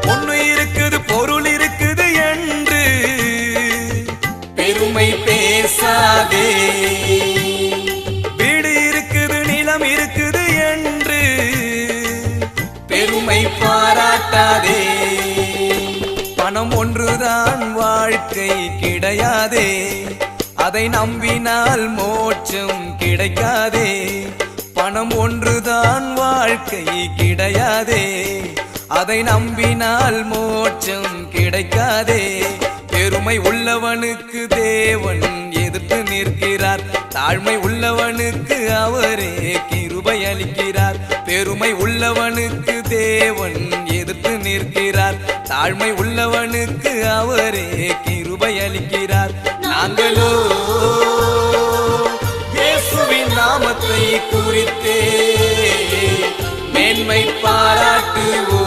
பொண்ணு இருக்குது பொருள் இருக்குது என்று பெருமை பேசாதே. வீடு இருக்குது நிலம் இருக்குது என்று பெருமை பாராட்டாதே. பணம் ஒன்றுதான் வாழ்க்கை கிடையாதே, அதை நம்பினால் மோட்சம் கிடைக்காதே. பணம் ஒன்றுதான் வாழ்க்கை கிடையாதே, அதை நம்பினால் மோட்சம் கிடைக்காதே. பெருமை உள்ளவனுக்கு தேவன் எதிர்த்து நிற்கிறார், தாழ்மை உள்ளவனுக்கு அவரே கிருபை அளிக்கிறார். பெருமை உள்ளவனுக்கு தேவன் எதிர்த்து நிற்கிறார், தாழ்மை உள்ளவனுக்கு அவரே கிருபை அளிக்கிறார். நாங்களோ இயேசுவின் நாமத்தை குறித்தே மேன்மை பாராட்டுவோம்.